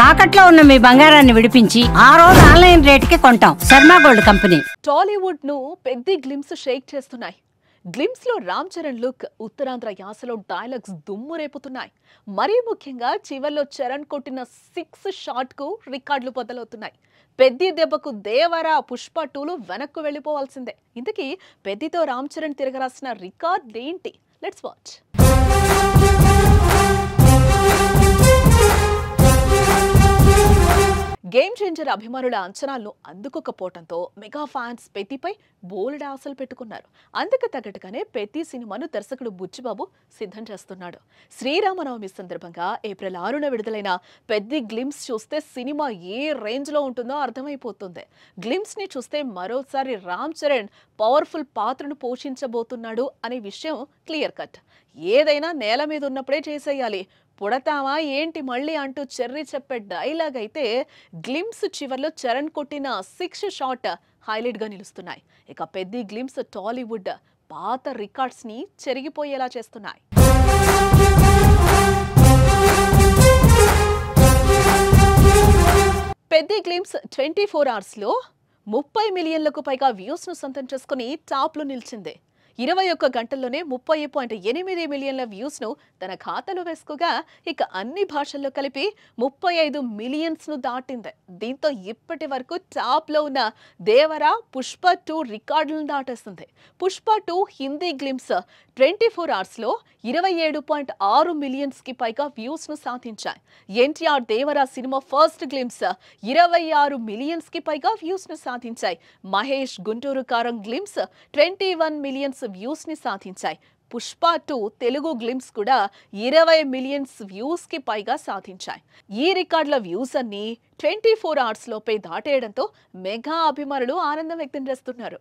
తాకట్లో ఉన్న మీ బంగారాన్ని విడిపించి ఆ రోజు ఆన్లైన్ రేటుకి కొంటాం. Sharma gold company. టాలీవుడ్ ను పెద్ద గ్లిమ్స్ షేక్ చేస్తున్నాయి. గ్లిమ్స్ లో రామ్ చరణ్ లుక్, ఉత్తరాంధ్ర యాసలో డైలాగ్స్ దుమ్ము రేపుతున్నాయి. మరీ ముఖ్యంగా చివర్లో చరణ్ కొట్టిన 6 షాట్ కు రికార్డులు బద్దలవుతున్నాయి. పెద్ది దెబ్బకు దేవరా పుష్ప 2లు వెనక్కు వెళ్లిపోవాల్సిందే. ఇంతకీ పెద్దితో రామ్ చరణ్ తిరగరాసిన రికార్డ్ ఏంటి? Let's watch. గేమ్ చేంజర్ అభిమానుల అంచనాలను అందుకోకపోవడంతో మెగా ఫ్యాన్స్ పెద్దిపై బోల్డ్ ఆశలు పెట్టుకున్నారు. అందుకు తగ్గట్టుగానే పెద్ది సినిమాను దర్శకుడు బుచ్చిబాబు సిద్ధం చేస్తున్నాడు. శ్రీరామనవమి సందర్భంగా ఏప్రిల్ 6న విడుదలైన పెద్ది గ్లిమ్స్ చూస్తే సినిమా ఏ రేంజ్ లో ఉంటుందో అర్థమైపోతుంది. గ్లిమ్స్ ని చూస్తే మరోసారి రామ్ చరణ్ పవర్ఫుల్ పాత్రను పోషించబోతున్నాడు అనే విషయం క్లియర్ కట్. ఏదైనా నేల మీద ఉన్నప్పుడే చేసేయాలి, పుడతామా ఏంటి మళ్ళీ అంటూ చెర్రీ చెప్పే డైలాగ్ అయితే గ్లిమ్స్ చివర్లో చరణ్ కొట్టిన 6 షాట్ హైలైట్ గా నిలుస్తున్నాయి. ఇక పెద్ది గ్లిమ్స్ టాలీవుడ్ పాత రికార్డ్స్ ని చెరిగిపోయేలా చేస్తున్నాయి. పెద్ది గ్లిమ్స్ 24 అవర్స్ లో 30 మిలియన్లకు పైగా వ్యూస్ ను సొంతం చేసుకుని టాప్ లో నిలిచింది. 21 గంటల్లోనే 30.8 మిలియన్ల వ్యూస్ ను తన ఖాతాలో వేసుకోగా ఇక అన్ని భాషల్లో కలిపి 35 మిలియన్స్ ను దాటింది. దీంతో ఇప్పటి వరకు టాప్ లో ఉన్న దేవరా పుష్ప 2 రికార్డులను దాటేస్తుంది. పుష్ప 2 హిందీ గ్లిమ్స్ 24 అవర్స్ లో 27.6 మిలియన్స్ కి పైగా వ్యూస్ ను సాధించాయి. NTR Devara cinema first glimpse 26 millions కి పైగా వ్యూస్ ను సాధించాయి. మహేష్ గుంటూరు కారం గ్లిమ్స్ 21 మిలియన్స్ వ్యూస్ ని సాధించాయి. పుష్ప 2 తెలుగు గ్లిమ్స్ కూడా 20 మిలియన్స్ వ్యూస్ కి పైగా సాధించాయి. ఈ రికార్డుల వ్యూస్ అన్ని 24 అవర్స్ లోపే దాటేయడంతో మెగా అభిమానులు ఆనందం వ్యక్తం చేస్తున్నారు.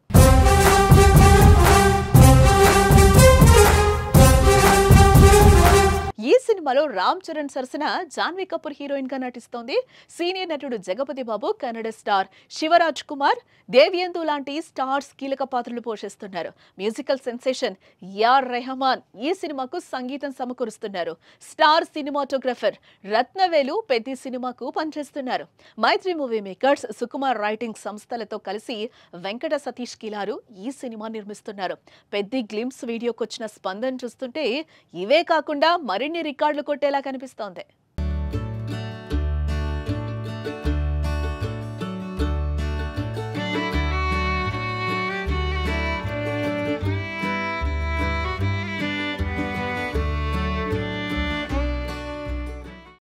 ఈ సినిమాలో రామ్ చరణ్ సరసన జాన్వీ కపూర్ హీరోయిన్ గా నటిస్తోంది. సీనియర్ నటుడు జగపతి బాబు, కన్నడ స్టార్ శివరాజ్ కుమార్, దేవ్యందు లాంటి స్టార్స్ కీలక పాత్రలు పోషిస్తున్నారు. మ్యూజికల్ సెన్సేషన్ యార్ రెహమాన్ ఈ సినిమాకు సంగీతం సమకూరుస్తున్నారు. స్టార్ సినిమాటోగ్రఫర్ రత్నవేలు పెద్ది సినిమాకు పనిచేస్తున్నారు. మైత్రి మూవీ మేకర్స్, సుకుమార్ రైటింగ్ సంస్థలతో కలిసి వెంకట సతీష్ కిలారు ఈ సినిమా నిర్మిస్తున్నారు. పెద్ది గ్లిమ్స్ వీడియోకొచ్చిన స్పందన చూస్తుంటే ఇవే కాకుండా మరిన్ని రికార్డులు కొట్టేలా కనిపిస్తోంది.